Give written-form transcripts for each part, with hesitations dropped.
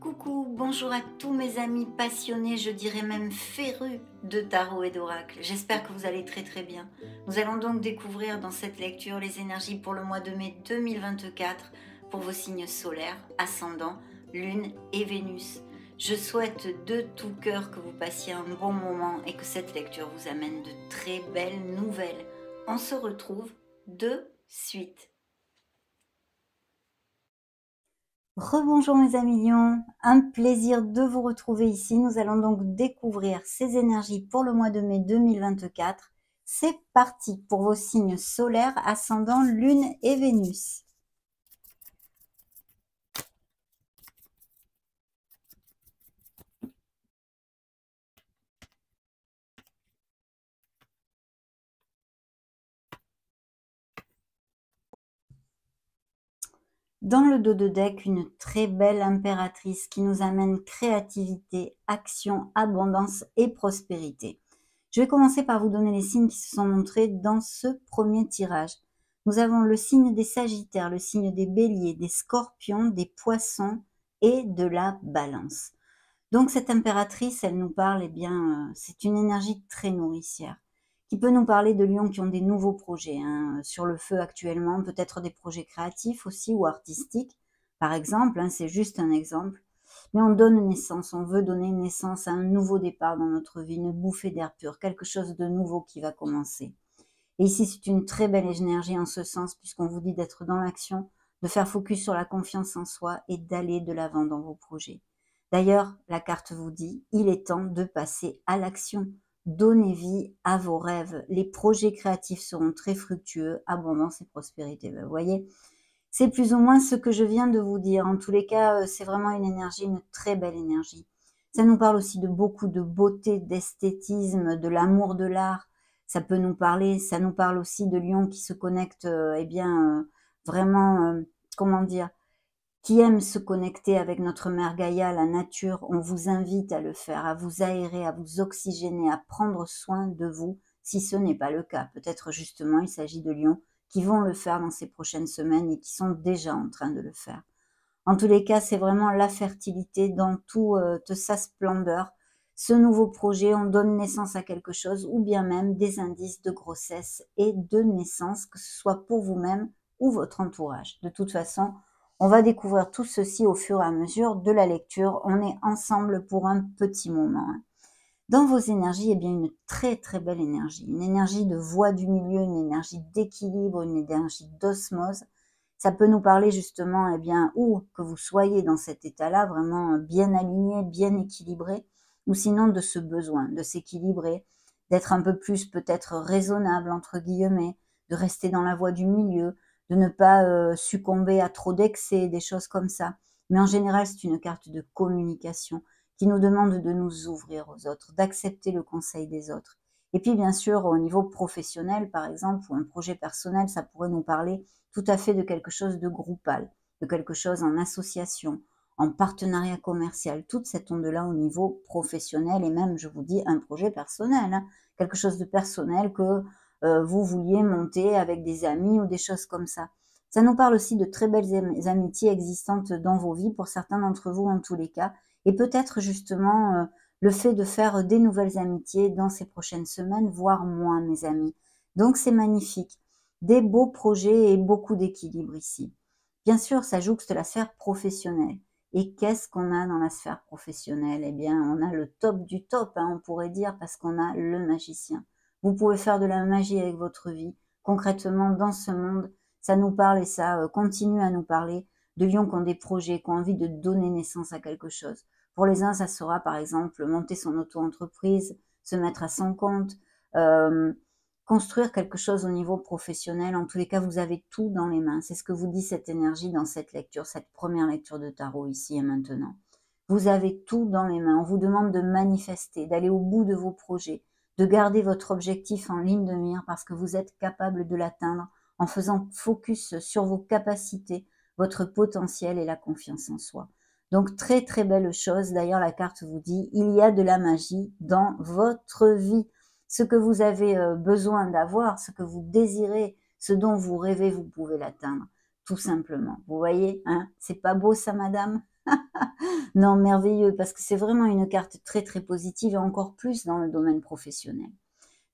Coucou, bonjour à tous mes amis passionnés, je dirais même férus de tarot et d'oracle. J'espère que vous allez très bien. Nous allons donc découvrir dans cette lecture les énergies pour le mois de mai 2024 pour vos signes solaires, ascendant, lune et Vénus. Je souhaite de tout cœur que vous passiez un bon moment et que cette lecture vous amène de très belles nouvelles. On se retrouve de suite. Rebonjour mes amis lions, un plaisir de vous retrouver ici. Nous allons donc découvrir ces énergies pour le mois de mai 2024. C'est parti pour vos signes solaires, ascendant, lune et Vénus. Dans le dos de deck, une très belle impératrice qui nous amène créativité, action, abondance et prospérité. Je vais commencer par vous donner les signes qui se sont montrés dans ce premier tirage. Nous avons le signe des Sagittaires, le signe des Béliers, des Scorpions, des Poissons et de la Balance. Donc cette impératrice, elle nous parle, eh bien, c'est une énergie très nourricière qui peut nous parler de lions qui ont des nouveaux projets sur le feu actuellement, peut-être des projets créatifs aussi ou artistiques, par exemple, c'est juste un exemple. Mais on donne naissance, on veut donner naissance à un nouveau départ dans notre vie, une bouffée d'air pur, quelque chose de nouveau qui va commencer. Et ici, c'est une très belle énergie en ce sens, puisqu'on vous dit d'être dans l'action, de faire focus sur la confiance en soi et d'aller de l'avant dans vos projets. D'ailleurs, la carte vous dit, il est temps de passer à l'action. Donnez vie à vos rêves. Les projets créatifs seront très fructueux, abondance et prospérité. Vous voyez, c'est plus ou moins ce que je viens de vous dire. En tous les cas, c'est vraiment une énergie, une très belle énergie. Ça nous parle aussi de beaucoup de beauté, d'esthétisme, de l'amour de l'art. Ça peut nous parler, ça nous parle aussi de lions qui se connectent, vraiment, comment dire, qui aiment se connecter avec notre mère Gaïa, la nature. On vous invite à le faire, à vous aérer, à vous oxygéner, à prendre soin de vous, si ce n'est pas le cas. Peut-être justement, il s'agit de lions qui vont le faire dans ces prochaines semaines et qui sont déjà en train de le faire. En tous les cas, c'est vraiment la fertilité dans toute sa splendeur. Ce nouveau projet, on donne naissance à quelque chose ou bien même des indices de grossesse et de naissance, que ce soit pour vous-même ou votre entourage. De toute façon, on va découvrir tout ceci au fur et à mesure de la lecture. On est ensemble pour un petit moment. Dans vos énergies, eh bien, une très très belle énergie. Une énergie de voie du milieu, une énergie d'équilibre, une énergie d'osmose. Ça peut nous parler justement, eh bien, ou que vous soyez dans cet état-là, vraiment bien aligné, bien équilibré, ou sinon de ce besoin de s'équilibrer, d'être un peu plus peut-être raisonnable, entre guillemets, de rester dans la voie du milieu, de ne pas succomber à trop d'excès, des choses comme ça. Mais en général, c'est une carte de communication qui nous demande de nous ouvrir aux autres, d'accepter le conseil des autres. Et puis, bien sûr, au niveau professionnel, par exemple, ou un projet personnel, ça pourrait nous parler tout à fait de quelque chose de groupal, de quelque chose en association, en partenariat commercial, toute cette onde-là au niveau professionnel et même, je vous dis, un projet personnel, quelque chose de personnel que vous vouliez monter avec des amis ou des choses comme ça. Ça nous parle aussi de très belles amitiés existantes dans vos vies, pour certains d'entre vous en tous les cas, et peut-être justement le fait de faire des nouvelles amitiés dans ces prochaines semaines, voire moins, mes amis. Donc c'est magnifique. Des beaux projets et beaucoup d'équilibre ici. Bien sûr, ça jouxte la sphère professionnelle. Et qu'est-ce qu'on a dans la sphère professionnelle? Eh bien, on a le top du top, on pourrait dire, parce qu'on a le magicien. Vous pouvez faire de la magie avec votre vie. Concrètement, dans ce monde, ça nous parle et ça continue à nous parler de lions qui ont des projets, qui ont envie de donner naissance à quelque chose. Pour les uns, ça sera par exemple monter son auto-entreprise, se mettre à son compte, construire quelque chose au niveau professionnel. En tous les cas, vous avez tout dans les mains. C'est ce que vous dit cette énergie dans cette lecture, cette première lecture de tarot ici et maintenant. Vous avez tout dans les mains. On vous demande de manifester, d'aller au bout de vos projets, de garder votre objectif en ligne de mire parce que vous êtes capable de l'atteindre en faisant focus sur vos capacités, votre potentiel et la confiance en soi. Donc très très belle chose. D'ailleurs, la carte vous dit, il y a de la magie dans votre vie. Ce que vous avez besoin d'avoir, ce que vous désirez, Ce dont vous rêvez, vous pouvez l'atteindre, tout simplement. Vous voyez, hein? C'est pas beau ça, madame? Non, merveilleux, parce que c'est vraiment une carte très, très positive et encore plus dans le domaine professionnel.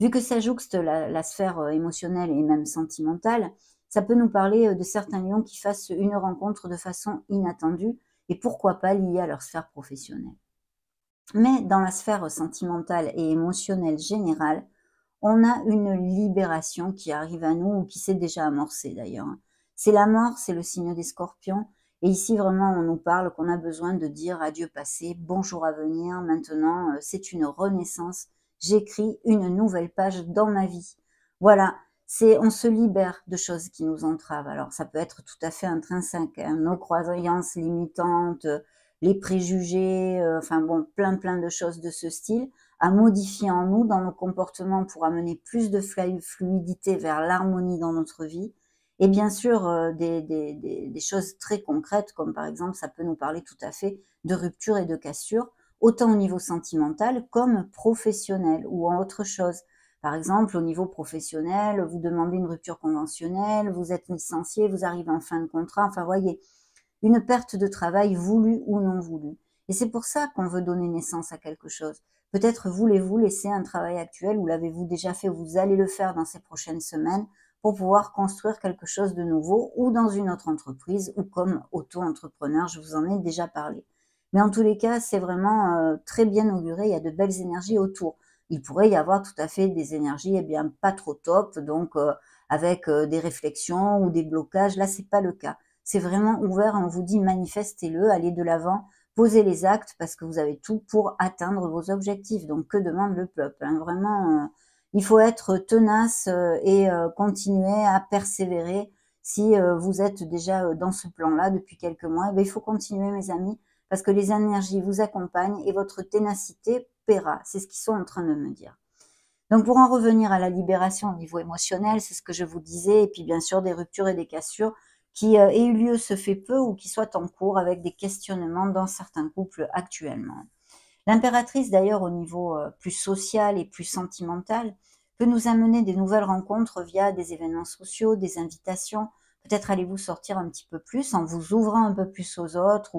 Vu que ça jouxte la sphère émotionnelle et même sentimentale, ça peut nous parler de certains lions qui fassent une rencontre de façon inattendue et pourquoi pas liée à leur sphère professionnelle. Mais dans la sphère sentimentale et émotionnelle générale, on a une libération qui arrive à nous ou qui s'est déjà amorcée d'ailleurs. C'est la mort, c'est le signe des scorpions. Et ici, vraiment, on nous parle qu'on a besoin de dire adieu passé, bonjour à venir. Maintenant, c'est une renaissance. J'écris une nouvelle page dans ma vie. Voilà, on se libère de choses qui nous entravent. Alors, ça peut être tout à fait intrinsèque, hein, nos croyances limitantes, les préjugés, enfin bon, plein de choses de ce style à modifier en nous, dans nos comportements, pour amener plus de fluidité vers l'harmonie dans notre vie. Et bien sûr, des choses très concrètes, comme par exemple, ça peut nous parler tout à fait de rupture et de cassure, autant au niveau sentimental comme professionnel ou en autre chose. Par exemple, au niveau professionnel, vous demandez une rupture conventionnelle, vous êtes licencié, vous arrivez en fin de contrat, enfin voyez, une perte de travail voulue ou non voulue. Et c'est pour ça qu'on veut donner naissance à quelque chose. Peut-être voulez-vous laisser un travail actuel ou l'avez-vous déjà fait, vous allez le faire dans ces prochaines semaines pour pouvoir construire quelque chose de nouveau ou dans une autre entreprise ou comme auto-entrepreneur, je vous en ai déjà parlé. Mais en tous les cas, c'est vraiment très bien auguré, il y a de belles énergies autour. Il pourrait y avoir tout à fait des énergies bien pas trop top, donc avec des réflexions ou des blocages, là c'est pas le cas. C'est vraiment ouvert, on vous dit manifestez-le, allez de l'avant, posez les actes parce que vous avez tout pour atteindre vos objectifs. Donc que demande le peuple, hein? Vraiment, il faut être tenace et continuer à persévérer. Si vous êtes déjà dans ce plan-là depuis quelques mois, il faut continuer mes amis parce que les énergies vous accompagnent et votre ténacité paiera. C'est ce qu'ils sont en train de me dire. Donc pour en revenir à la libération au niveau émotionnel, c'est ce que je vous disais, et puis bien sûr des ruptures et des cassures qui aient eu lieu ce fait peu ou qui soient en cours avec des questionnements dans certains couples actuellement. L'impératrice d'ailleurs au niveau plus social et plus sentimental peut nous amener des nouvelles rencontres via des événements sociaux, des invitations. Peut-être allez-vous sortir un petit peu plus en vous ouvrant un peu plus aux autres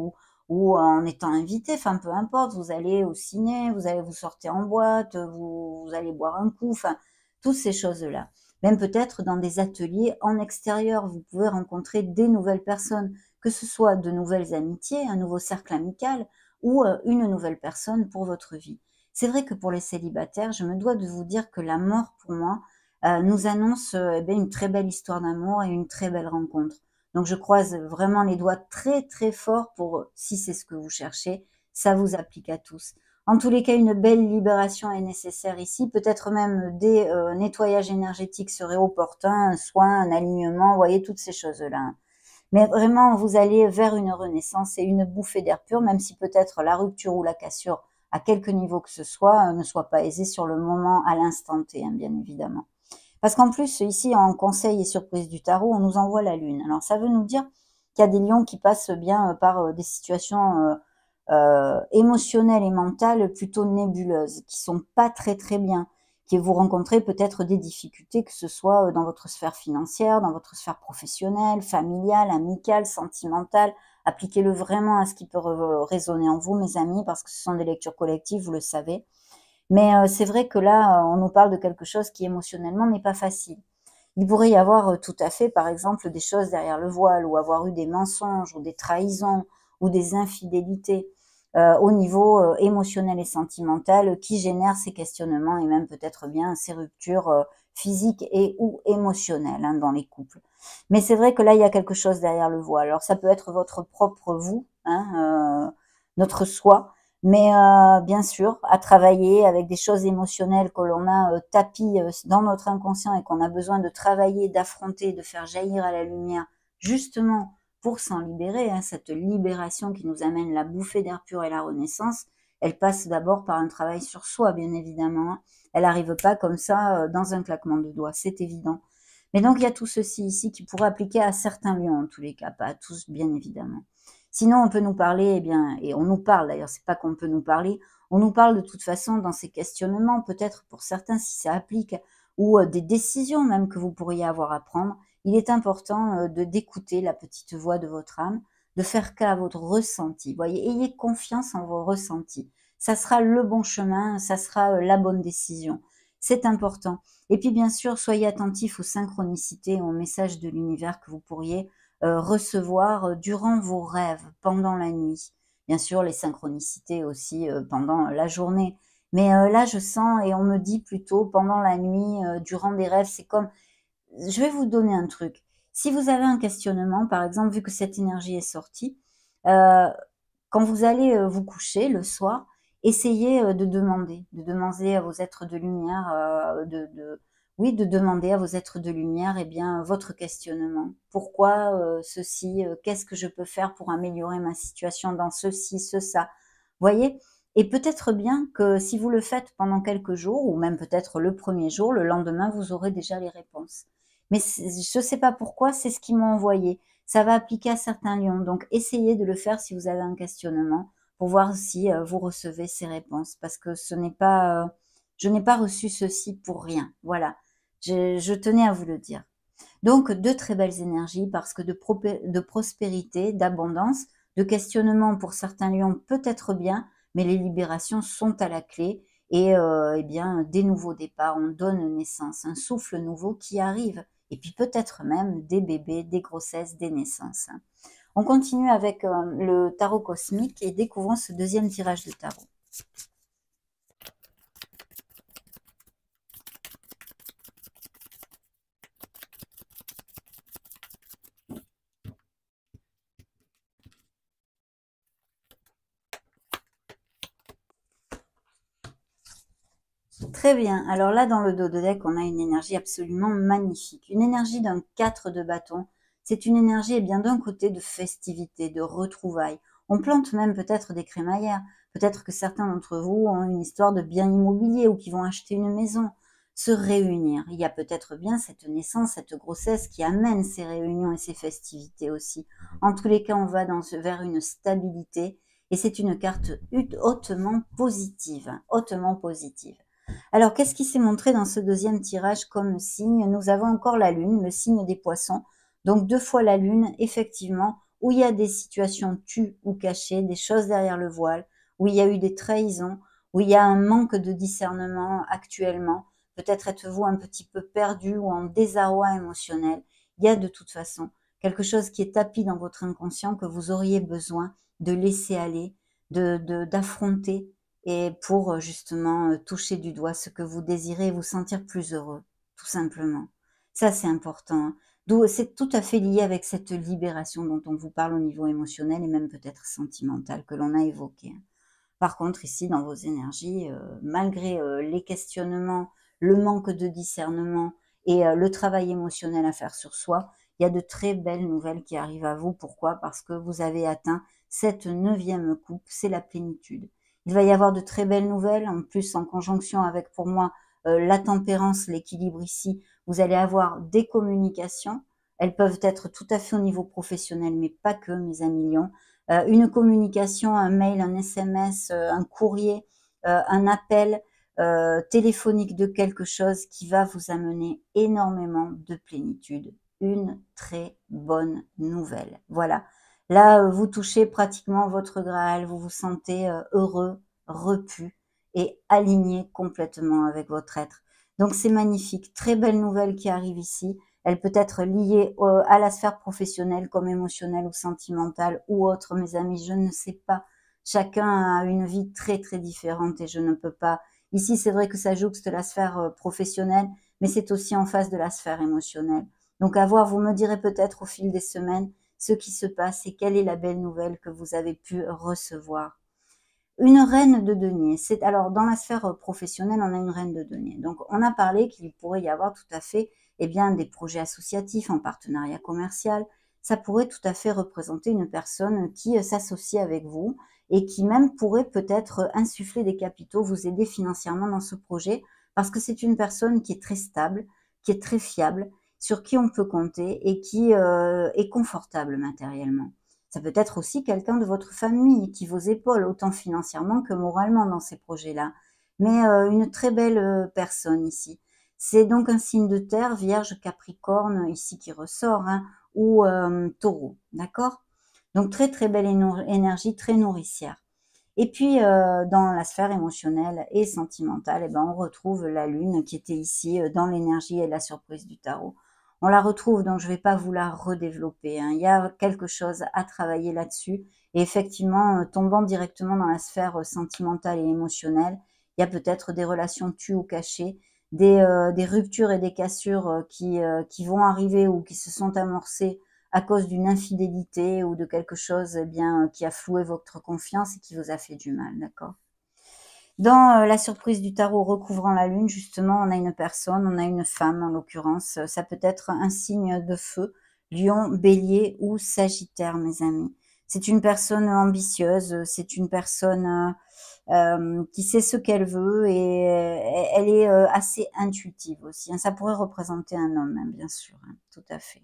ou en étant invité, enfin peu importe, vous allez au ciné, vous allez vous sortir en boîte, vous allez boire un coup, enfin toutes ces choses-là. Même peut-être dans des ateliers en extérieur, vous pouvez rencontrer des nouvelles personnes, que ce soit de nouvelles amitiés, un nouveau cercle amical ou une nouvelle personne pour votre vie. C'est vrai que pour les célibataires, je me dois de vous dire que la mort, pour moi, nous annonce une très belle histoire d'amour et une très belle rencontre. Donc je croise vraiment les doigts très très fort pour, si c'est ce que vous cherchez, ça vous applique à tous. En tous les cas, une belle libération est nécessaire ici. Peut-être même des nettoyages énergétiques seraient opportuns, un soin, un alignement, vous voyez, toutes ces choses-là. Mais vraiment, vous allez vers une renaissance et une bouffée d'air pur, même si peut-être la rupture ou la cassure, à quelque niveau que ce soit, ne soit pas aisée sur le moment, à l'instant T, hein, bien évidemment. Parce qu'en plus, ici, en conseil et surprise du tarot, on nous envoie la lune. Alors, ça veut nous dire qu'il y a des lions qui passent bien par des situations émotionnelles et mentales plutôt nébuleuses, qui sont pas très très bien, que vous rencontrez peut-être des difficultés, que ce soit dans votre sphère financière, dans votre sphère professionnelle, familiale, amicale, sentimentale. Appliquez-le vraiment à ce qui peut résonner en vous, mes amis, parce que ce sont des lectures collectives, vous le savez. Mais c'est vrai que là, on nous parle de quelque chose qui émotionnellement n'est pas facile. Il pourrait y avoir tout à fait, par exemple, des choses derrière le voile ou avoir eu des mensonges ou des trahisons ou des infidélités au niveau émotionnel et sentimental qui génèrent ces questionnements et même peut-être bien ces ruptures physiques et ou émotionnelles hein, dans les couples. Mais c'est vrai que là, il y a quelque chose derrière le voile. Alors ça peut être votre propre vous, hein, notre soi, mais bien sûr, à travailler avec des choses émotionnelles que l'on a tapies dans notre inconscient et qu'on a besoin de travailler, d'affronter, de faire jaillir à la lumière, justement pour s'en libérer, hein, cette libération qui nous amène la bouffée d'air pur et la renaissance, elle passe d'abord par un travail sur soi, bien évidemment. Hein. Elle n'arrive pas comme ça dans un claquement de doigts, c'est évident. Mais donc il y a tout ceci ici qui pourrait appliquer à certains lions en tous les cas, pas à tous, bien évidemment. Sinon, on peut nous parler, eh bien, et on nous parle d'ailleurs, c'est pas qu'on peut nous parler, on nous parle de toute façon dans ces questionnements, peut-être pour certains si ça applique, ou des décisions même que vous pourriez avoir à prendre, il est important d'écouter la petite voix de votre âme, de faire cas à votre ressenti. Voyez, ayez confiance en vos ressentis. Ça sera le bon chemin, ça sera la bonne décision. C'est important. Et puis bien sûr, soyez attentifs aux synchronicités, aux messages de l'univers que vous pourriez recevoir durant vos rêves, pendant la nuit. Bien sûr, les synchronicités aussi pendant la journée. Mais là, je sens, et on me dit plutôt pendant la nuit, durant des rêves, c'est comme, je vais vous donner un truc. Si vous avez un questionnement, par exemple, vu que cette énergie est sortie, heu, quand vous allez, vous coucher le soir, essayez, de demander à vos êtres de lumière, oui, de demander à vos êtres de lumière, eh bien, votre questionnement. Pourquoi, ceci? Qu'est-ce que je peux faire pour améliorer ma situation dans ceci, ça? Voyez? Et peut-être bien que si vous le faites pendant quelques jours ou même peut-être le premier jour, le lendemain, vous aurez déjà les réponses. Mais je ne sais pas pourquoi, c'est ce qu'ils m'ont envoyé. Ça va appliquer à certains lions. Donc, essayez de le faire si vous avez un questionnement pour voir si vous recevez ces réponses. Parce que ce n'est pas, je n'ai pas reçu ceci pour rien. Voilà. Je tenais à vous le dire. Donc, de très belles énergies parce que de prospérité, d'abondance, de questionnement pour certains lions peut-être bien, mais les libérations sont à la clé et eh bien, des nouveaux départs, on donne naissance, un souffle nouveau qui arrive et puis peut-être même des bébés, des grossesses, des naissances. On continue avec le tarot cosmique et découvrons ce deuxième tirage de tarot. Très bien. Alors là, dans le dos de deck, on a une énergie absolument magnifique. Une énergie d'un 4 de bâton. C'est une énergie, eh bien, d'un côté de festivité, de retrouvailles. On plante même peut-être des crémaillères. Peut-être que certains d'entre vous ont une histoire de bien immobilier ou qui vont acheter une maison. Se réunir. Il y a peut-être bien cette naissance, cette grossesse qui amène ces réunions et ces festivités aussi. En tous les cas, on va vers une stabilité et c'est une carte hautement positive. Hautement positive. Alors, qu'est-ce qui s'est montré dans ce deuxième tirage comme signe? Nous avons encore la Lune, le signe des poissons. Donc, 2 fois la Lune, effectivement, où il y a des situations tues ou cachées, des choses derrière le voile, où il y a eu des trahisons, où il y a un manque de discernement actuellement. Peut-être êtes-vous un petit peu perdu ou en désarroi émotionnel. Il y a de toute façon quelque chose qui est tapis dans votre inconscient que vous auriez besoin de laisser aller, d'affronter et pour justement toucher du doigt ce que vous désirez et vous sentir plus heureux, tout simplement. Ça, c'est important, hein. D'où c'est tout à fait lié avec cette libération dont on vous parle au niveau émotionnel et même peut-être sentimental que l'on a évoqué. Par contre, ici, dans vos énergies, malgré les questionnements, le manque de discernement et le travail émotionnel à faire sur soi, il y a de très belles nouvelles qui arrivent à vous. Pourquoi? Parce que vous avez atteint cette 9e coupe, c'est la plénitude. Il va y avoir de très belles nouvelles, en plus en conjonction avec, pour moi, la tempérance, l'équilibre ici. Vous allez avoir des communications. Elles peuvent être tout à fait au niveau professionnel, mais pas que, mes amis lions. Une communication, un mail, un SMS, un courrier, un appel téléphonique de quelque chose qui va vous amener énormément de plénitude. Une très bonne nouvelle. Voilà. Là, vous touchez pratiquement votre Graal, vous vous sentez heureux, repu et aligné complètement avec votre être. Donc c'est magnifique, très belle nouvelle qui arrive ici. Elle peut être liée à la sphère professionnelle comme émotionnelle ou sentimentale ou autre, mes amis, je ne sais pas. Chacun a une vie très très différente et je ne peux pas. Ici, c'est vrai que ça jouxte la sphère professionnelle, mais c'est aussi en face de la sphère émotionnelle. Donc à voir, vous me direz peut-être au fil des semaines ce qui se passe et quelle est la belle nouvelle que vous avez pu recevoir. Une reine de denier. C'est alors dans la sphère professionnelle, on a une reine de denier. Donc on a parlé qu'il pourrait y avoir tout à fait, eh bien, des projets associatifs en partenariat commercial. Ça pourrait tout à fait représenter une personne qui s'associe avec vous et qui même pourrait peut-être insuffler des capitaux, vous aider financièrement dans ce projet, parce que c'est une personne qui est très stable, qui est très fiable, sur qui on peut compter et qui est confortable matériellement. Ça peut être aussi quelqu'un de votre famille qui vous épaule autant financièrement que moralement dans ces projets-là. Mais une très belle personne ici. C'est donc un signe de terre, Vierge, Capricorne, ici qui ressort, hein, ou Taureau, d'accord? Donc très très belle énergie, très nourricière. Et puis dans la sphère émotionnelle et sentimentale, eh ben, on retrouve la Lune qui était ici dans l'énergie et la surprise du tarot. On la retrouve, donc je ne vais pas vous la redévelopper, hein. Il y a quelque chose à travailler là-dessus. Et effectivement, tombant directement dans la sphère sentimentale et émotionnelle, il y a peut-être des relations tues ou cachées, des ruptures et des cassures qui vont arriver ou qui se sont amorcées à cause d'une infidélité ou de quelque chose eh bien, qui a floué votre confiance et qui vous a fait du mal, d'accord? Dans la surprise du tarot recouvrant la lune, justement, on a une personne, on a une femme en l'occurrence, ça peut être un signe de feu, lion, bélier ou sagittaire, mes amis. C'est une personne ambitieuse, c'est une personne qui sait ce qu'elle veut et elle est assez intuitive aussi, hein. Ça pourrait représenter un homme, hein, bien sûr, hein, tout à fait.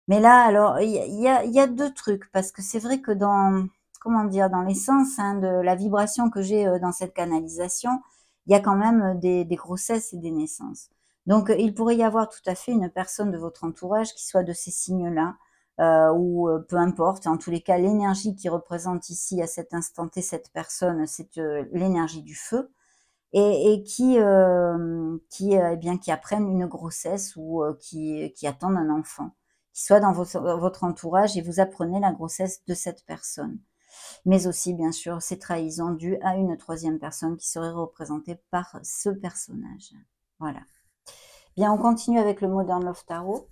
Mais là, alors, il y a 2 trucs parce que c'est vrai que dans, comment dire? Dans l'essence, hein, de la vibration que j'ai, dans cette canalisation, il y a quand même, des grossesses et des naissances. Donc, il pourrait y avoir tout à fait une personne de votre entourage qui soit de ces signes-là, ou, peu importe. En tous les cas, l'énergie qui représente ici, à cet instant T, cette personne, c'est, l'énergie du feu et qui, eh bien, qui apprennent une grossesse ou qui attendent un enfant, qui soit dans votre entourage et vous apprenez la grossesse de cette personne. Mais aussi, bien sûr, ces trahisons dues à une troisième personne qui serait représentée par ce personnage. Voilà. Bien, on continue avec le Modern Love Tarot.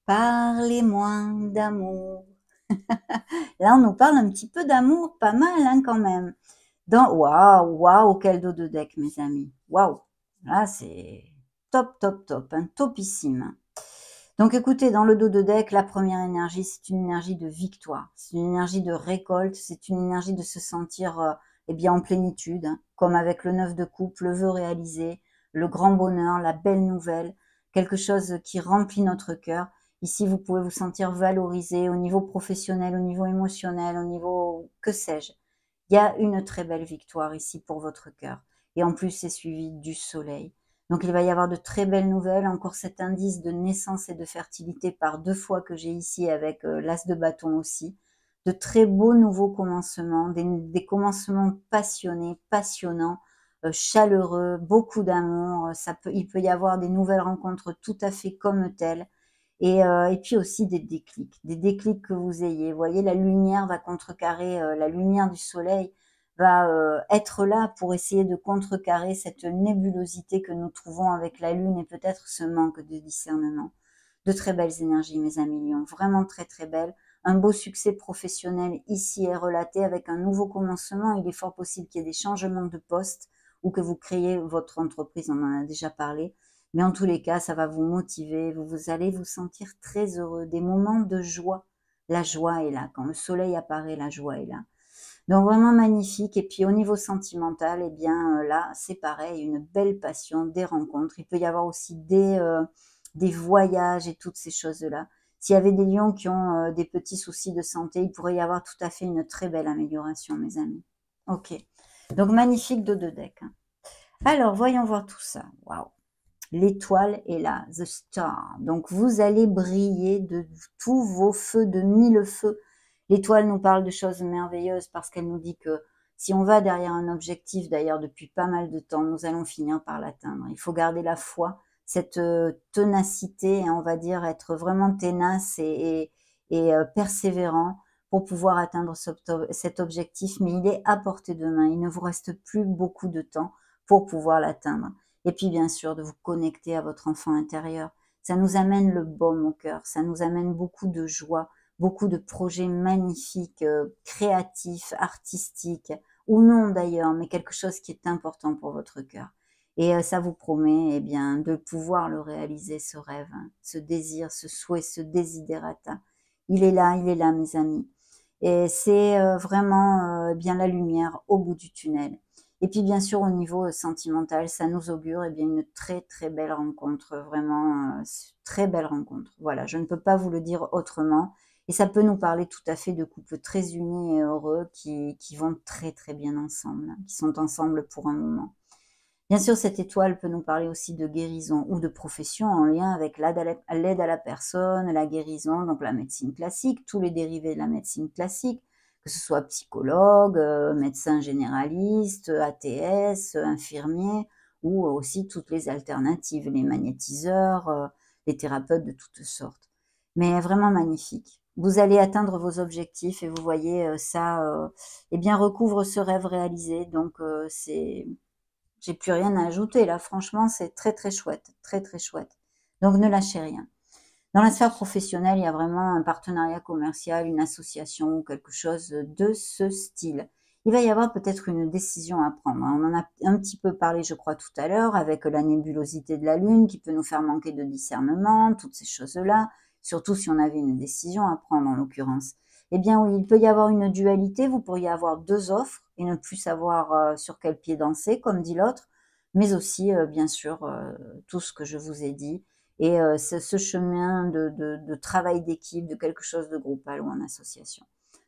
Parlez-moi d'amour. Là, on nous parle un petit peu d'amour, pas mal, hein, quand même. Waouh, waouh, quel dos de deck, mes amis. Waouh. Là, c'est top, top, top, un topissime. Donc, écoutez, dans le dos de deck, la première énergie, c'est une énergie de victoire. C'est une énergie de récolte. C'est une énergie de se sentir, eh bien, en plénitude, hein, comme avec le 9 de coupe, le vœu réalisé, le grand bonheur, la belle nouvelle, quelque chose qui remplit notre cœur. Ici, vous pouvez vous sentir valorisé au niveau professionnel, au niveau émotionnel, au niveau que sais-je. Il y a une très belle victoire ici pour votre cœur. Et en plus, c'est suivi du soleil. Donc, il va y avoir de très belles nouvelles. Encore cet indice de naissance et de fertilité par 2 fois que j'ai ici avec l'as de bâton aussi. De très beaux nouveaux commencements, des commencements passionnés, passionnants, chaleureux, beaucoup d'amour. Il peut y avoir des nouvelles rencontres tout à fait comme telles. Et puis aussi des déclics que vous ayez. Vous voyez, la lumière va contrecarrer, la lumière du soleil va être là pour essayer de contrecarrer cette nébulosité que nous trouvons avec la lune et peut-être ce manque de discernement. De très belles énergies, mes amis Lions, vraiment très très belles. Un beau succès professionnel ici est relaté avec un nouveau commencement. Il est fort possible qu'il y ait des changements de poste ou que vous créez votre entreprise, on en a déjà parlé. Mais en tous les cas, ça va vous motiver, vous allez vous sentir très heureux, des moments de joie. La joie est là. Quand le soleil apparaît, la joie est là. Donc vraiment magnifique. Et puis au niveau sentimental, eh bien là, c'est pareil, une belle passion, des rencontres. Il peut y avoir aussi des voyages et toutes ces choses-là. S'il y avait des lions qui ont des petits soucis de santé, il pourrait y avoir tout à fait une très belle amélioration, mes amis. Ok. Donc magnifique dos de deck, hein. Alors, voyons voir tout ça. Waouh. L'étoile est là, the star. Donc, vous allez briller de tous vos feux, de 1000 feux. L'étoile nous parle de choses merveilleuses parce qu'elle nous dit que si on va derrière un objectif, d'ailleurs depuis pas mal de temps, nous allons finir par l'atteindre. Il faut garder la foi, cette ténacité, hein, on va dire, être vraiment ténace et persévérant pour pouvoir atteindre cet objectif. Mais il est à portée de main. Il ne vous reste plus beaucoup de temps pour pouvoir l'atteindre. Et puis, bien sûr, de vous connecter à votre enfant intérieur. Ça nous amène le baume au cœur, ça nous amène beaucoup de joie, beaucoup de projets magnifiques, créatifs, artistiques, ou non d'ailleurs, mais quelque chose qui est important pour votre cœur. Et ça vous promet eh bien, de pouvoir le réaliser, ce rêve, hein, ce désir, ce souhait, ce desiderata. Il est là, mes amis. Et c'est vraiment bien la lumière au bout du tunnel. Et puis bien sûr au niveau sentimental, ça nous augure bien une très très belle rencontre, vraiment très belle rencontre. Voilà, je ne peux pas vous le dire autrement. Et ça peut nous parler tout à fait de couples très unis et heureux qui vont très très bien ensemble, qui sont ensemble pour un moment. Bien sûr, cette étoile peut nous parler aussi de guérison ou de profession en lien avec l'aide à la personne, la guérison, donc la médecine classique, tous les dérivés de la médecine classique, que ce soit psychologue, médecin généraliste, ATS, infirmier, ou aussi toutes les alternatives, les magnétiseurs, les thérapeutes de toutes sortes. Mais vraiment magnifique. Vous allez atteindre vos objectifs et vous voyez ça, eh bien recouvre ce rêve réalisé. Donc j'ai plus rien à ajouter là, franchement, c'est très très chouette, très très chouette. Donc ne lâchez rien. Dans la sphère professionnelle, il y a vraiment un partenariat commercial, une association ou quelque chose de ce style. Il va y avoir peut-être une décision à prendre. On en a un petit peu parlé, je crois, tout à l'heure, avec la nébulosité de la Lune qui peut nous faire manquer de discernement, toutes ces choses-là, surtout si on avait une décision à prendre en l'occurrence. Eh bien oui, il peut y avoir une dualité, vous pourriez avoir deux offres et ne plus savoir sur quel pied danser, comme dit l'autre, mais aussi, bien sûr, tout ce que je vous ai dit, et ce chemin de travail d'équipe, de quelque chose de groupal ou en association.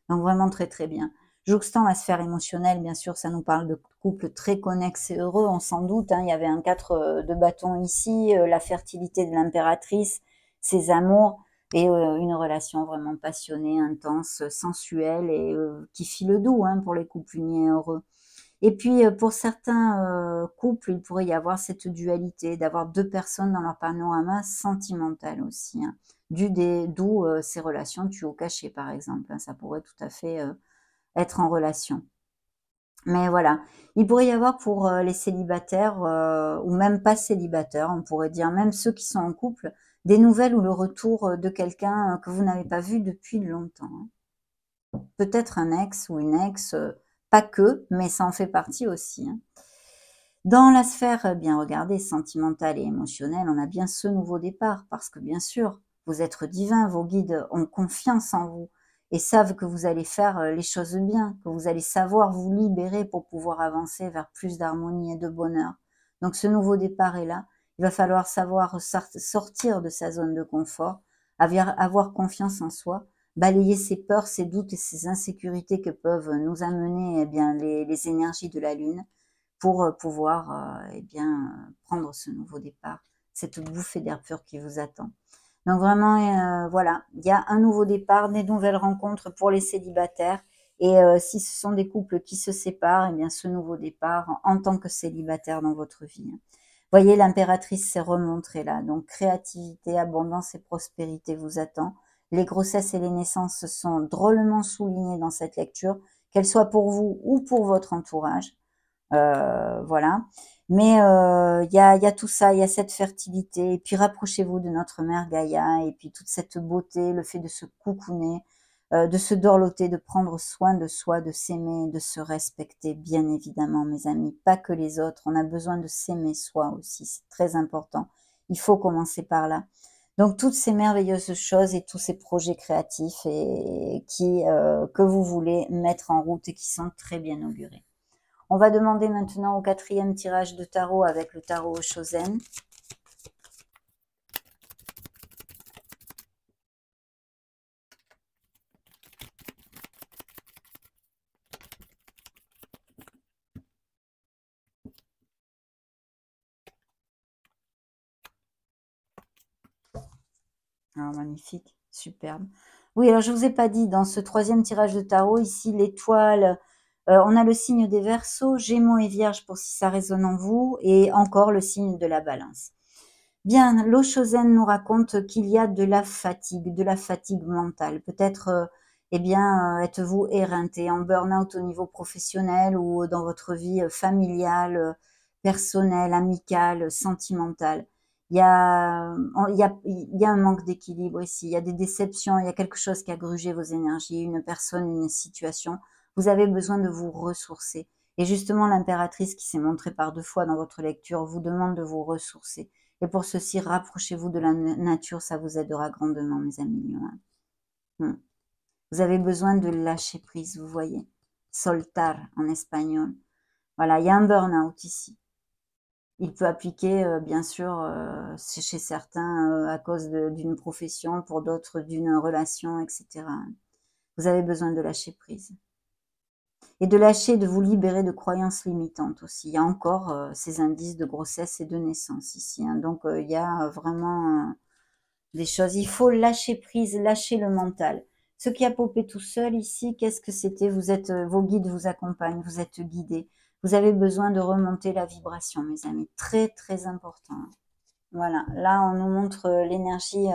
Donc vraiment très très bien. Jouxtant la sphère émotionnelle, bien sûr, ça nous parle de couples très connexes et heureux, on s'en doute, hein, il y avait un 4 de bâton ici, la fertilité de l'impératrice, ses amours, et une relation vraiment passionnée, intense, sensuelle, et qui file le doux hein, pour les couples unis et heureux. Et puis, pour certains couples, il pourrait y avoir cette dualité, d'avoir deux personnes dans leur panorama sentimental aussi, hein. D'où ces relations tuyau caché, par exemple, hein, ça pourrait tout à fait être en relation. Mais voilà, il pourrait y avoir pour les célibataires, ou même pas célibataires, on pourrait dire même ceux qui sont en couple, des nouvelles ou le retour de quelqu'un que vous n'avez pas vu depuis longtemps, hein. Peut-être un ex ou une ex, pas que, mais ça en fait partie aussi, hein. Dans la sphère, bien regardez, sentimentale et émotionnelle, on a bien ce nouveau départ parce que bien sûr, vos êtres divins, vos guides ont confiance en vous et savent que vous allez faire les choses bien, que vous allez savoir vous libérer pour pouvoir avancer vers plus d'harmonie et de bonheur. Donc ce nouveau départ est là. Il va falloir savoir sortir de sa zone de confort, avoir confiance en soi, balayer ses peurs, ses doutes et ses insécurités que peuvent nous amener bien, les énergies de la Lune pour pouvoir prendre ce nouveau départ, cette bouffée d'air pur qui vous attend. Donc vraiment, voilà, il y a un nouveau départ, des nouvelles rencontres pour les célibataires. Et si ce sont des couples qui se séparent, eh bien ce nouveau départ en tant que célibataire dans votre vie. Voyez, l'impératrice s'est remontrée là. Donc créativité, abondance et prospérité vous attend. Les grossesses et les naissances sont drôlement soulignées dans cette lecture, qu'elles soient pour vous ou pour votre entourage. Voilà. Mais il y a tout ça, il y a cette fertilité. Et puis rapprochez-vous de notre mère Gaïa et puis toute cette beauté, le fait de se coucouner, de se dorloter, de prendre soin de soi, de s'aimer, de se respecter, bien évidemment, mes amis, pas que les autres. On a besoin de s'aimer soi aussi, c'est très important. Il faut commencer par là. Donc toutes ces merveilleuses choses et tous ces projets créatifs et que vous voulez mettre en route et qui sont très bien augurés. On va demander maintenant au 4e tirage de tarot avec le tarot Oshozen. Alors, magnifique, superbe. Oui, alors je ne vous ai pas dit, dans ce 3e tirage de tarot, ici, l'étoile, on a le signe des Verseaux, Gémeaux et Vierge pour si ça résonne en vous, et encore le signe de la Balance. Bien, l'Oshozen nous raconte qu'il y a de la fatigue mentale. Peut-être, êtes-vous éreinté en burn-out au niveau professionnel ou dans votre vie familiale, personnelle, amicale, sentimentale. Il y a un manque d'équilibre ici, il y a des déceptions, il y a quelque chose qui a grugé vos énergies, une personne, une situation. Vous avez besoin de vous ressourcer. Et justement, l'impératrice qui s'est montrée par 2 fois dans votre lecture vous demande de vous ressourcer. Et pour ceci, rapprochez-vous de la nature, ça vous aidera grandement, mes amis lions. Vous avez besoin de lâcher prise, vous voyez. Soltar en espagnol. Voilà, il y a un burn-out ici. Il peut appliquer, bien sûr, chez certains à cause d'une profession, pour d'autres d'une relation, etc. Vous avez besoin de lâcher prise. Et de lâcher, de vous libérer de croyances limitantes aussi. Il y a encore ces indices de grossesse et de naissance ici. Hein. Donc il y a vraiment des choses. Il faut lâcher prise, lâcher le mental. Ce qui a popé tout seul ici, qu'est-ce que c'était? Vous êtes, vos guides vous accompagnent, vous êtes guidés. Vous avez besoin de remonter la vibration, mes amis. Très, très important. Voilà. Là, on nous montre l'énergie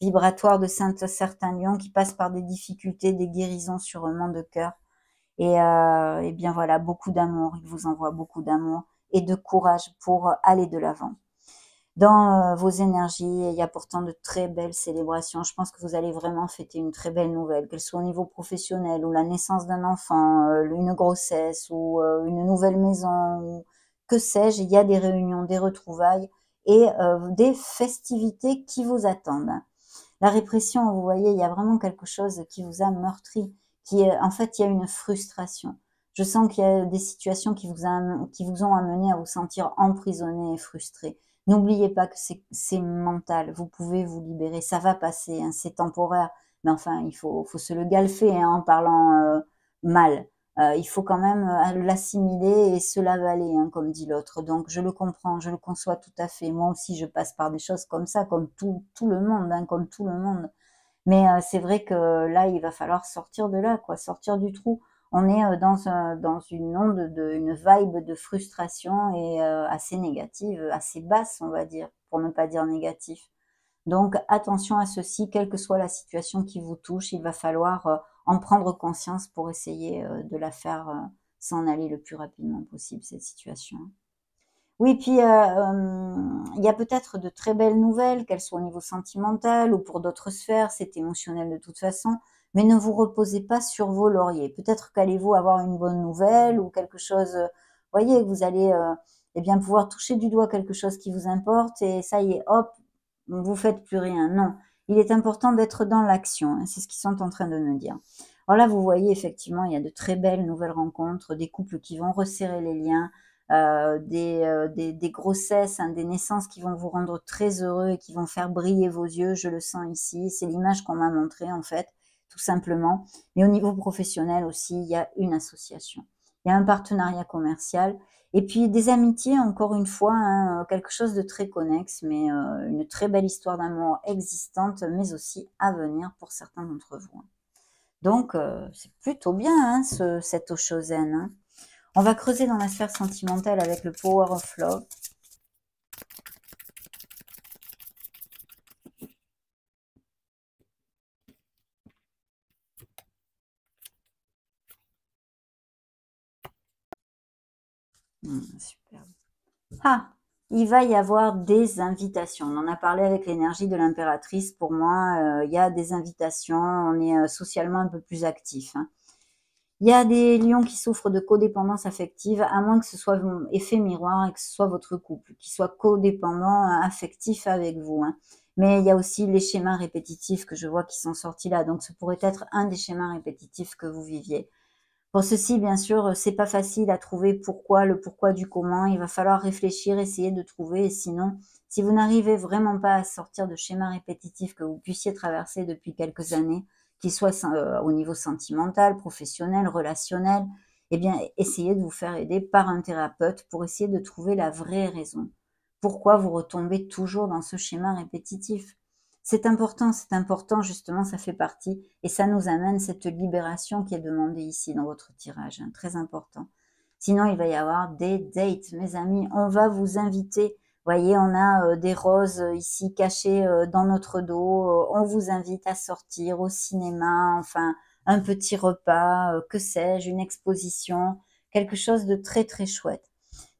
vibratoire de certains lions qui passent par des difficultés, des guérisons sûrement de cœur. Et bien voilà, beaucoup d'amour. Il vous envoie beaucoup d'amour et de courage pour aller de l'avant. Dans vos énergies, il y a pourtant de très belles célébrations. Je pense que vous allez vraiment fêter une très belle nouvelle, qu'elle soit au niveau professionnel ou la naissance d'un enfant, une grossesse ou une nouvelle maison, ou que sais-je. Il y a des réunions, des retrouvailles et des festivités qui vous attendent. La répression, vous voyez, il y a vraiment quelque chose qui vous a meurtri, en fait, il y a une frustration. Je sens qu'il y a des situations qui vous ont amené à vous sentir emprisonné et frustré. N'oubliez pas que c'est mental, vous pouvez vous libérer, ça va passer, hein, c'est temporaire, mais enfin, il faut se le galfer hein, en parlant mal. Il faut quand même l'assimiler et se l'avaler, hein, comme dit l'autre. Donc, je le comprends, je le conçois tout à fait. Moi aussi, je passe par des choses comme ça, comme tout le monde, hein, comme tout le monde. Mais c'est vrai que là, il va falloir sortir de là, quoi, sortir du trou. On est dans une onde, une vibe de frustration et assez négative, assez basse, on va dire, pour ne pas dire négatif. Donc attention à ceci, quelle que soit la situation qui vous touche, il va falloir en prendre conscience pour essayer de la faire s'en aller le plus rapidement possible, cette situation. Oui, puis il y a peut-être de très belles nouvelles, qu'elles soient au niveau sentimental ou pour d'autres sphères, c'est émotionnel de toute façon, mais ne vous reposez pas sur vos lauriers. Peut-être qu'allez-vous avoir une bonne nouvelle ou quelque chose, voyez, que vous allez eh bien pouvoir toucher du doigt quelque chose qui vous importe et ça y est, hop, vous faites plus rien. Non, il est important d'être dans l'action, hein, c'est ce qu'ils sont en train de me dire. Alors là, vous voyez effectivement, il y a de très belles nouvelles rencontres, des couples qui vont resserrer les liens, des grossesses, hein, des naissances qui vont vous rendre très heureux et qui vont faire briller vos yeux. Je le sens ici. C'est l'image qu'on m'a montrée, en fait, tout simplement. Mais au niveau professionnel aussi, il y a une association. Il y a un partenariat commercial. Et puis des amitiés, encore une fois, hein, quelque chose de très connexe, mais une très belle histoire d'amour existante, mais aussi à venir pour certains d'entre vous. Donc, c'est plutôt bien, hein, cet Oshozen, hein. On va creuser dans la sphère sentimentale avec le Power of Love. Super. Ah, il va y avoir des invitations. On en a parlé avec l'énergie de l'impératrice. Pour moi, il y a des invitations. On est socialement un peu plus actif. Hein. Il y a des lions qui souffrent de codépendance affective, à moins que ce soit effet miroir et que ce soit votre couple, qui soit codépendant, affectif avec vous. Hein. Mais il y a aussi les schémas répétitifs que je vois qui sont sortis là. Donc, ce pourrait être un des schémas répétitifs que vous viviez. Pour ceci, bien sûr, c'est pas facile à trouver le pourquoi du comment. Il va falloir réfléchir, essayer de trouver. Et sinon, si vous n'arrivez vraiment pas à sortir de schémas répétitifs que vous puissiez traverser depuis quelques années, qu'ils soient au niveau sentimental, professionnel, relationnel, eh bien, essayez de vous faire aider par un thérapeute pour essayer de trouver la vraie raison. Pourquoi vous retombez toujours dans ce schéma répétitif? C'est important, justement, ça fait partie, et ça nous amène cette libération qui est demandée ici dans votre tirage, hein, très important. Sinon, il va y avoir des dates, mes amis, on va vous inviter. Voyez, on a des roses ici cachées dans notre dos, on vous invite à sortir au cinéma, enfin, un petit repas, que sais-je, une exposition, quelque chose de très très chouette.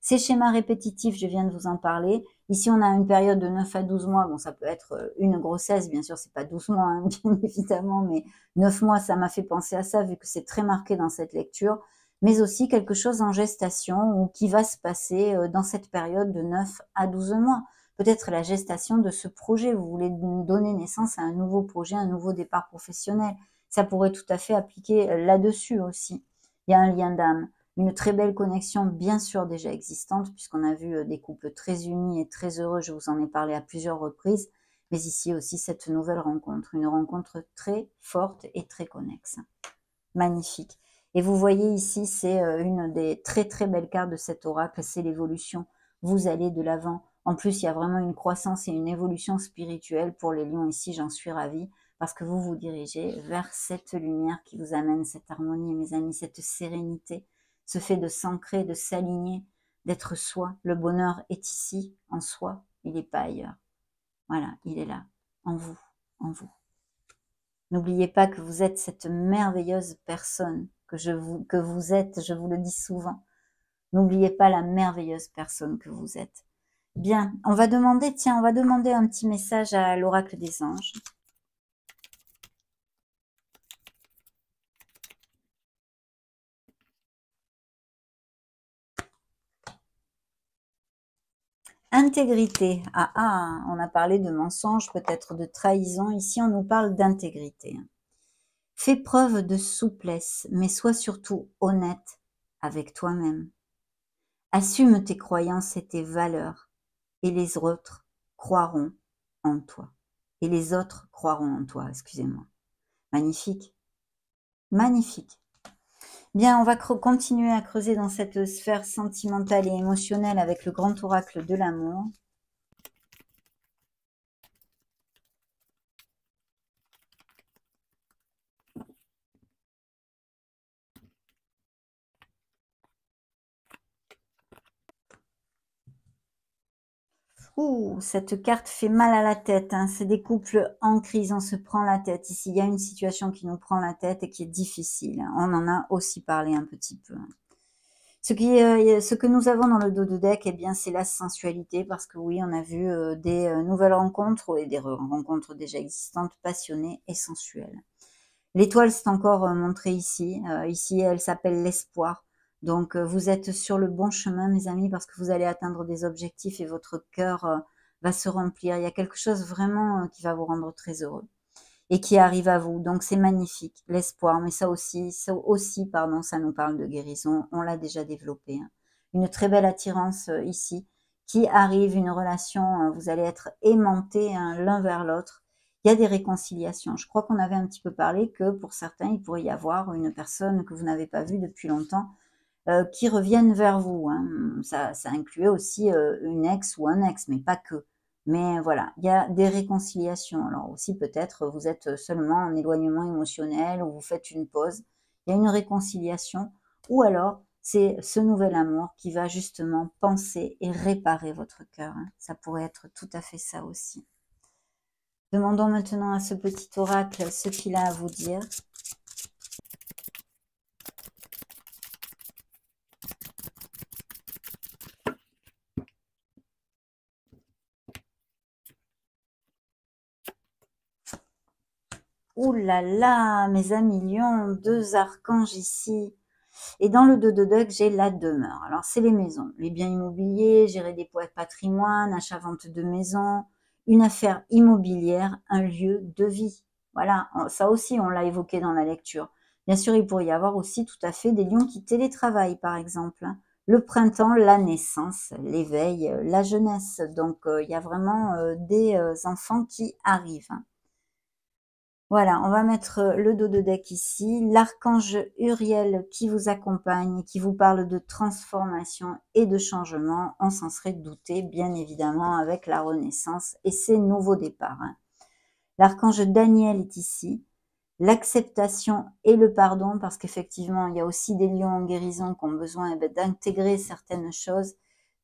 Ces schémas répétitifs, je viens de vous en parler. Ici, on a une période de 9 à 12 mois. Bon, ça peut être une grossesse, bien sûr, c'est pas 12 mois, hein, bien évidemment, mais 9 mois, ça m'a fait penser à ça, vu que c'est très marqué dans cette lecture, mais aussi quelque chose en gestation ou qui va se passer dans cette période de 9 à 12 mois. Peut-être la gestation de ce projet. Vous voulez donner naissance à un nouveau projet, un nouveau départ professionnel. ça pourrait tout à fait appliquer là-dessus aussi. Il y a un lien d'âme, une très belle connexion, bien sûr déjà existante, puisqu'on a vu des couples très unis et très heureux, je vous en ai parlé à plusieurs reprises, mais ici aussi cette nouvelle rencontre, une rencontre très forte et très connexe. Magnifique. Et vous voyez ici, c'est une des très très belles cartes de cet oracle, c'est l'évolution. Vous allez de l'avant. En plus, il y a vraiment une croissance et une évolution spirituelle pour les lions ici, j'en suis ravie, parce que vous vous dirigez vers cette lumière qui vous amène cette harmonie, mes amis, cette sérénité, ce fait de s'ancrer, de s'aligner, d'être soi. Le bonheur est ici, en soi, il n'est pas ailleurs. Voilà, il est là, en vous, en vous. N'oubliez pas que vous êtes cette merveilleuse personne que vous êtes, je vous le dis souvent. N'oubliez pas la merveilleuse personne que vous êtes. Bien, on va demander, tiens, on va demander un petit message à l'oracle des anges. Intégrité. Ah ah, on a parlé de mensonge, peut-être de trahison. Ici, on nous parle d'intégrité. Fais preuve de souplesse, mais sois surtout honnête avec toi-même. Assume tes croyances et tes valeurs, et les autres croiront en toi. Et les autres croiront en toi, excusez-moi. Magnifique. Magnifique. Bien, on va continuer à creuser dans cette sphère sentimentale et émotionnelle avec le grand oracle de l'amour. Ouh, cette carte fait mal à la tête, hein. C'est des couples en crise, on se prend la tête. Ici, il y a une situation qui nous prend la tête et qui est difficile. On en a aussi parlé un petit peu. Ce que nous avons dans le dos de deck, eh bien, c'est la sensualité, parce que oui, on a vu des nouvelles rencontres et des rencontres déjà existantes, passionnées et sensuelles. L'étoile, c'est encore montré ici. Ici, elle s'appelle l'espoir. Donc, vous êtes sur le bon chemin, mes amis, parce que vous allez atteindre des objectifs et votre cœur va se remplir. Il y a quelque chose vraiment qui va vous rendre très heureux et qui arrive à vous. Donc, c'est magnifique, l'espoir. Mais ça aussi, pardon, ça nous parle de guérison. On l'a déjà développé. Hein. Une très belle attirance ici qui arrive, une relation, vous allez être aimantés hein, l'un vers l'autre. Il y a des réconciliations. Je crois qu'on avait un petit peu parlé que pour certains, il pourrait y avoir une personne que vous n'avez pas vue depuis longtemps qui revienne vers vous. Hein. Ça incluait aussi une ex ou un ex, mais pas que. Mais voilà, il y a des réconciliations. Alors aussi peut-être vous êtes seulement en éloignement émotionnel ou vous faites une pause. Il y a une réconciliation ou alors c'est ce nouvel amour qui va justement penser et réparer votre cœur. Hein. Ça pourrait être tout à fait ça aussi. Demandons maintenant à ce petit oracle ce qu'il a à vous dire. Ouh là là, mes amis lions, deux archanges ici. Et dans le dos de deck, j'ai la demeure. Alors, c'est les maisons, les biens immobiliers, gérer des patrimoines, achat-vente de maisons, une affaire immobilière, un lieu de vie. Voilà, ça aussi, on l'a évoqué dans la lecture. Bien sûr, il pourrait y avoir aussi tout à fait des lions qui télétravaillent, par exemple. Hein. Le printemps, la naissance, l'éveil, la jeunesse. Donc, il y a vraiment des enfants qui arrivent. Hein. Voilà, on va mettre le dos de deck ici, l'archange Uriel qui vous accompagne, qui vous parle de transformation et de changement. On s'en serait douté, bien évidemment, avec la renaissance et ses nouveaux départs. Hein. L'archange Daniel est ici, l'acceptation et le pardon, parce qu'effectivement, il y a aussi des lions en guérison qui ont besoin d'intégrer certaines choses,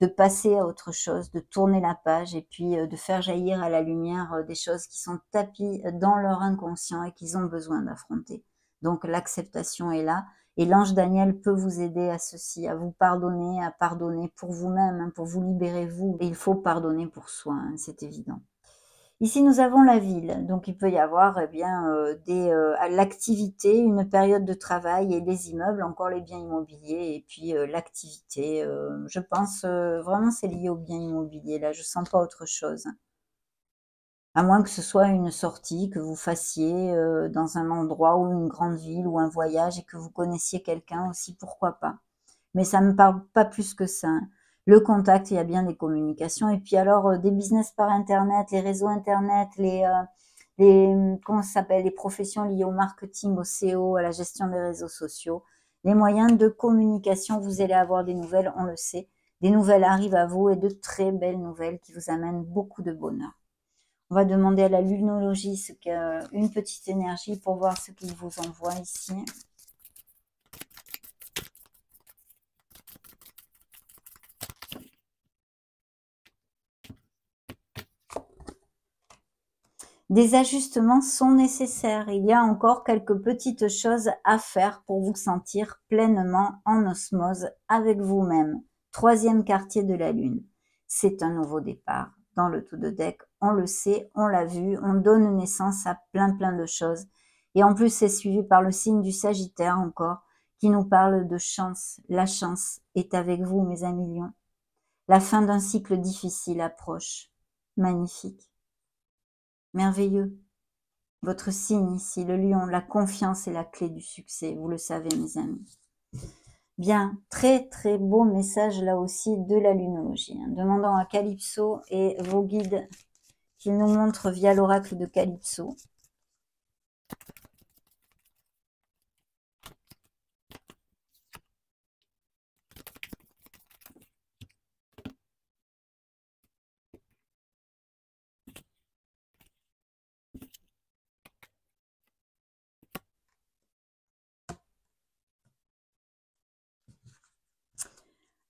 de passer à autre chose, de tourner la page et puis de faire jaillir à la lumière des choses qui sont tapies dans leur inconscient et qu'ils ont besoin d'affronter. Donc l'acceptation est là et l'ange Daniel peut vous aider à ceci, à vous pardonner, à pardonner pour vous-même, hein, pour vous libérer vous. Et il faut pardonner pour soi, hein, c'est évident. Ici, nous avons la ville, donc il peut y avoir eh bien, l'activité, une période de travail et les immeubles, encore les biens immobiliers et puis l'activité. Je pense vraiment c'est lié aux biens immobiliers, là, je sens pas autre chose. À moins que ce soit une sortie que vous fassiez dans un endroit ou une grande ville ou un voyage et que vous connaissiez quelqu'un aussi, pourquoi pas. Mais ça me parle pas plus que ça, hein. Le contact, il y a bien des communications. Et puis alors, des business par internet, les réseaux internet, comment ça s'appelle, les professions liées au marketing, au SEO, à la gestion des réseaux sociaux. Les moyens de communication, vous allez avoir des nouvelles, on le sait. Des nouvelles arrivent à vous et de très belles nouvelles qui vous amènent beaucoup de bonheur. On va demander à la lunologie une petite énergie pour voir ce qu'il vous envoie ici. Des ajustements sont nécessaires. Il y a encore quelques petites choses à faire pour vous sentir pleinement en osmose avec vous-même. Troisième quartier de la Lune. C'est un nouveau départ. Dans le tout de deck, on le sait, on l'a vu, on donne naissance à plein de choses. Et en plus, c'est suivi par le signe du Sagittaire encore, qui nous parle de chance. La chance est avec vous, mes amis lions. La fin d'un cycle difficile approche. Magnifique. Merveilleux. Votre signe ici, le lion, la confiance est la clé du succès, vous le savez mes amis. Bien, très beau message là aussi de la lunologie. Demandons à Calypso et vos guides qu'ils nous montrent via l'oracle de Calypso.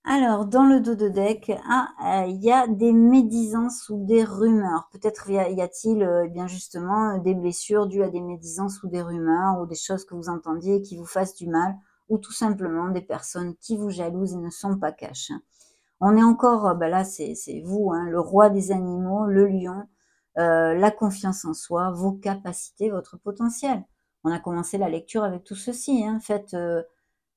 Alors, dans le dos de deck, il y a des médisances ou des rumeurs. Peut-être y a-t-il bien justement des blessures dues à des médisances ou des rumeurs ou des choses que vous entendiez qui vous fassent du mal ou tout simplement des personnes qui vous jalousent et ne sont pas cash. On est encore, là c'est vous, hein, le roi des animaux, le lion, la confiance en soi, vos capacités, votre potentiel. On a commencé la lecture avec tout ceci, hein. Faites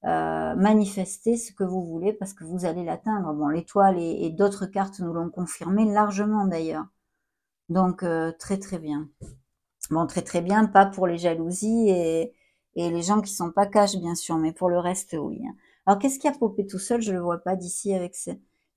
manifester ce que vous voulez parce que vous allez l'atteindre. Bon, l'étoile et d'autres cartes nous l'ont confirmé largement d'ailleurs. Donc très bien. Bon, très bien, pas pour les jalousies et les gens qui sont pas cash bien sûr, mais pour le reste oui. Alors qu'est-ce qui a popé tout seul? Je le vois pas d'ici avec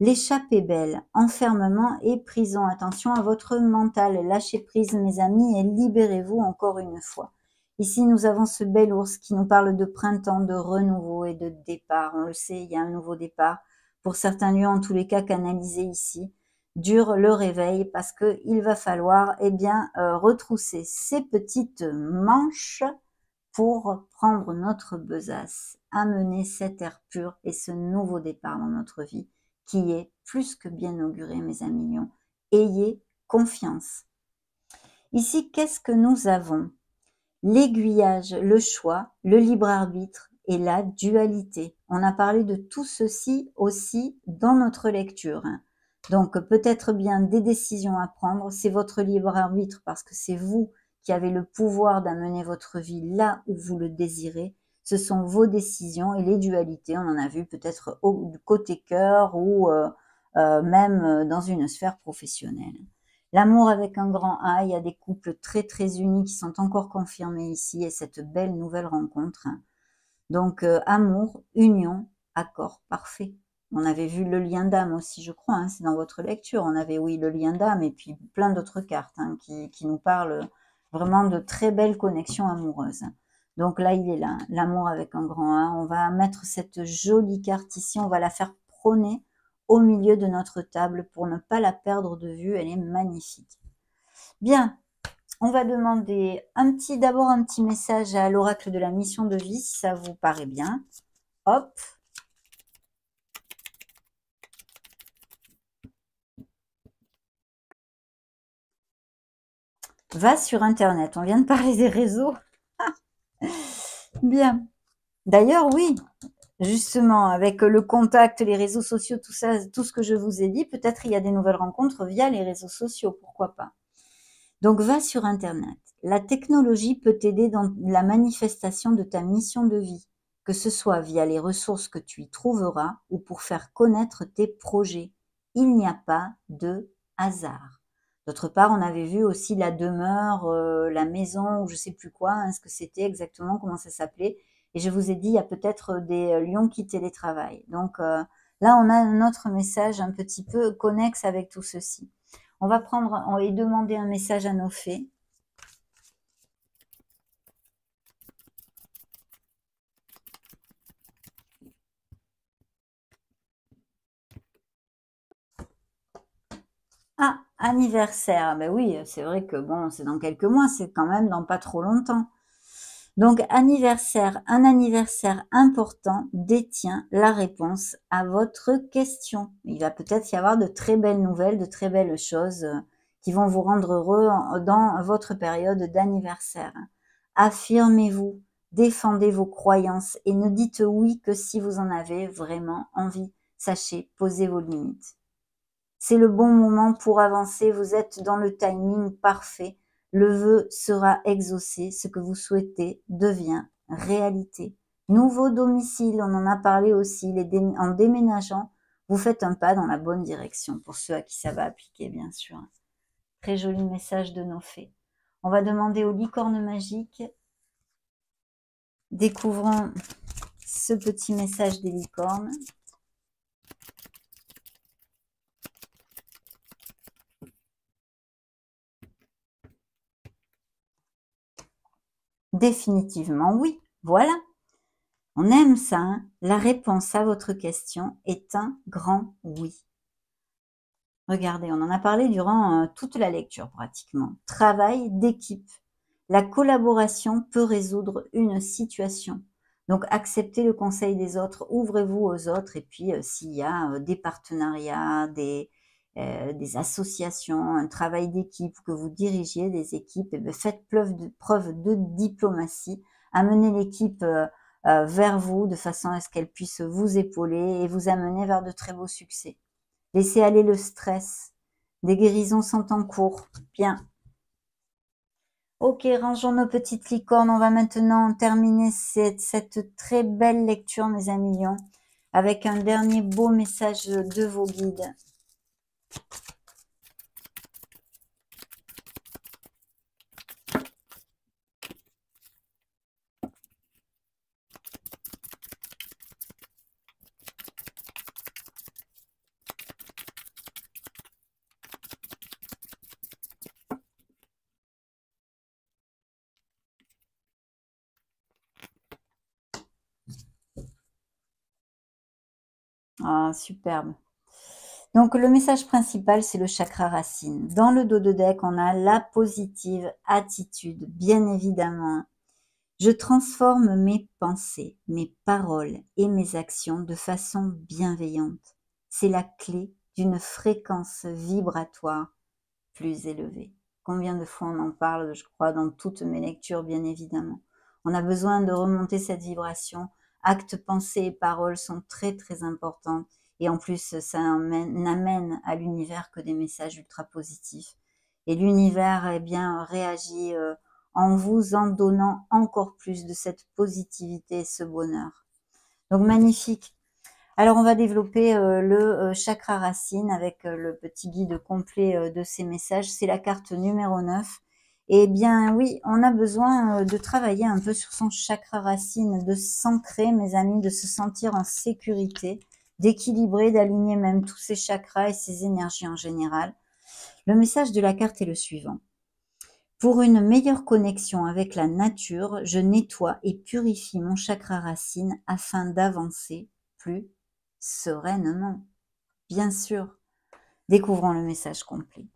l'échappée belle, enfermement et prison. Attention à votre mental, lâchez prise mes amis et libérez-vous encore une fois. Ici, nous avons ce bel ours qui nous parle de printemps, de renouveau et de départ. On le sait, il y a un nouveau départ. Pour certains lieux, en tous les cas, canalisés ici, dure le réveil parce qu'il va falloir retrousser ses petites manches pour prendre notre besace, amener cet air pur et ce nouveau départ dans notre vie qui est plus que bien auguré, mes amis lions. Ayez confiance. Ici, qu'est-ce que nous avons? L'aiguillage, le choix, le libre arbitre et la dualité. On a parlé de tout ceci aussi dans notre lecture. Donc peut-être bien des décisions à prendre, c'est votre libre arbitre parce que c'est vous qui avez le pouvoir d'amener votre vie là où vous le désirez. Ce sont vos décisions et les dualités, on en a vu peut-être du côté cœur ou même dans une sphère professionnelle. L'amour avec un grand A, il y a des couples très unis qui sont encore confirmés ici et cette belle nouvelle rencontre. Donc amour, union, accord parfait. On avait vu le lien d'âme aussi, je crois, hein, c'est dans votre lecture. On avait, oui, le lien d'âme et puis plein d'autres cartes qui nous parlent vraiment de très belles connexions amoureuses. Donc là, il est là, l'amour avec un grand A. On va mettre cette jolie carte ici, on va la faire prôner au milieu de notre table pour ne pas la perdre de vue. Elle est magnifique. Bien, on va demander d'abord un petit message à l'oracle de la mission de vie, si ça vous paraît bien. Hop. Va sur Internet. On vient de parler des réseaux. Bien. D'ailleurs, oui, justement, avec le contact, les réseaux sociaux, tout ça, tout ce que je vous ai dit, peut-être il y a des nouvelles rencontres via les réseaux sociaux, pourquoi pas. Donc, va sur Internet. La technologie peut t'aider dans la manifestation de ta mission de vie, que ce soit via les ressources que tu y trouveras ou pour faire connaître tes projets. Il n'y a pas de hasard. D'autre part, on avait vu aussi la demeure, la maison ou je sais plus quoi, hein, ce que c'était exactement, comment ça s'appelait. Et je vous ai dit, il y a peut-être des lions qui télétravaillent. Donc là, on a un autre message un petit peu connexe avec tout ceci. On va prendre et demander un message à nos fées. Ah, anniversaire. Ben oui, c'est vrai que bon, c'est dans quelques mois, c'est quand même dans pas trop longtemps. Donc, anniversaire, un anniversaire important détient la réponse à votre question. Il va peut-être y avoir de très belles nouvelles, de très belles choses qui vont vous rendre heureux dans votre période d'anniversaire. Affirmez-vous, défendez vos croyances et ne dites oui que si vous en avez vraiment envie. Sachez poser vos limites. C'est le bon moment pour avancer, vous êtes dans le timing parfait. Le vœu sera exaucé, ce que vous souhaitez devient réalité. Nouveau domicile, on en a parlé aussi, en déménageant, vous faites un pas dans la bonne direction, pour ceux à qui ça va appliquer, bien sûr. Très joli message de nos fées. On va demander aux licornes magiques. Découvrons ce petit message des licornes. Définitivement oui, voilà. On aime ça, hein. La réponse à votre question est un grand oui. Regardez, on en a parlé durant toute la lecture pratiquement. Travail d'équipe. La collaboration peut résoudre une situation. Donc, acceptez le conseil des autres, ouvrez-vous aux autres. Et puis, s'il y a des partenariats, des associations, un travail d'équipe, que vous dirigiez des équipes, eh bien, faites preuve de diplomatie. Amenez l'équipe vers vous de façon à ce qu'elle puisse vous épauler et vous amener vers de très beaux succès. Laissez aller le stress. Des guérisons sont en cours. Bien. Ok, rangeons nos petites licornes. On va maintenant terminer cette très belle lecture, mes amis lions, avec un dernier beau message de vos guides. Ah, superbe. Donc, le message principal, c'est le chakra racine. Dans le dos de deck, on a la positive attitude, bien évidemment. Je transforme mes pensées, mes paroles et mes actions de façon bienveillante. C'est la clé d'une fréquence vibratoire plus élevée. Combien de fois on en parle, je crois, dans toutes mes lectures, bien évidemment. On a besoin de remonter cette vibration. Actes, pensées et paroles sont très, très importants. Et en plus, ça n'amène à l'univers que des messages ultra positifs. Et l'univers, eh bien, réagit en vous en donnant encore plus de cette positivité et ce bonheur. Donc, magnifique. Alors, on va développer le chakra racine avec le petit guide complet de ces messages. C'est la carte numéro 9. Eh bien, oui, on a besoin de travailler un peu sur son chakra racine, de s'ancrer, mes amis, de se sentir en sécurité, d'équilibrer, d'aligner même tous ces chakras et ces énergies en général. Le message de la carte est le suivant. Pour une meilleure connexion avec la nature, je nettoie et purifie mon chakra racine afin d'avancer plus sereinement. Bien sûr, découvrons le message complet.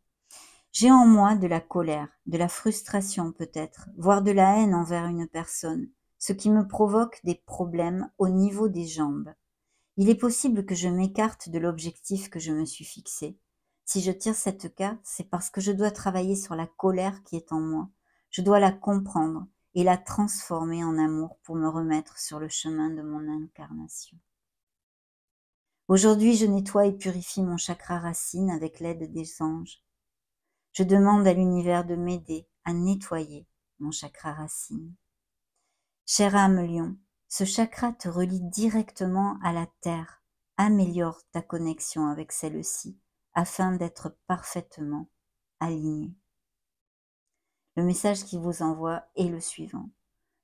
J'ai en moi de la colère, de la frustration peut-être, voire de la haine envers une personne, ce qui me provoque des problèmes au niveau des jambes. Il est possible que je m'écarte de l'objectif que je me suis fixé. Si je tire cette carte, c'est parce que je dois travailler sur la colère qui est en moi. Je dois la comprendre et la transformer en amour pour me remettre sur le chemin de mon incarnation. Aujourd'hui, je nettoie et purifie mon chakra racine avec l'aide des anges. Je demande à l'univers de m'aider à nettoyer mon chakra racine. Chère âme lion, ce chakra te relie directement à la terre. Améliore ta connexion avec celle-ci afin d'être parfaitement alignés. Le message qu'il vous envoie est le suivant.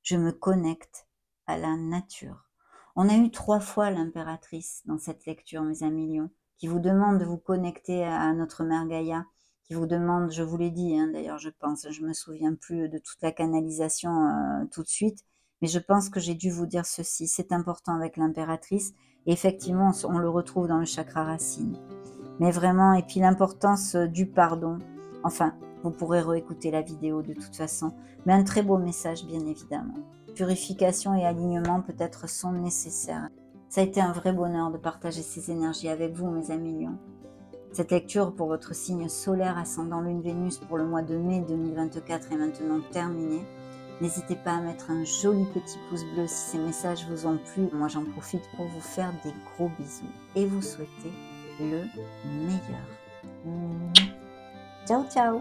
Je me connecte à la nature. On a eu 3 fois l'impératrice dans cette lecture, mes amis lions, qui vous demande de vous connecter à notre mère Gaïa, qui vous demande, je vous l'ai dit d'ailleurs je pense, je me souviens plus de toute la canalisation tout de suite, mais je pense que j'ai dû vous dire ceci, c'est important avec l'impératrice, et effectivement on le retrouve dans le chakra racine. Mais vraiment, et puis l'importance du pardon, enfin, vous pourrez réécouter la vidéo de toute façon, mais un très beau message bien évidemment. Purification et alignement peut-être sont nécessaires. Ça a été un vrai bonheur de partager ces énergies avec vous, mes amis lions. Cette lecture pour votre signe solaire ascendant Lune Vénus pour le mois de mai 2024 est maintenant terminée. N'hésitez pas à mettre un joli petit pouce bleu si ces messages vous ont plu. Moi, j'en profite pour vous faire des gros bisous et vous souhaiter le meilleur. Ciao, ciao!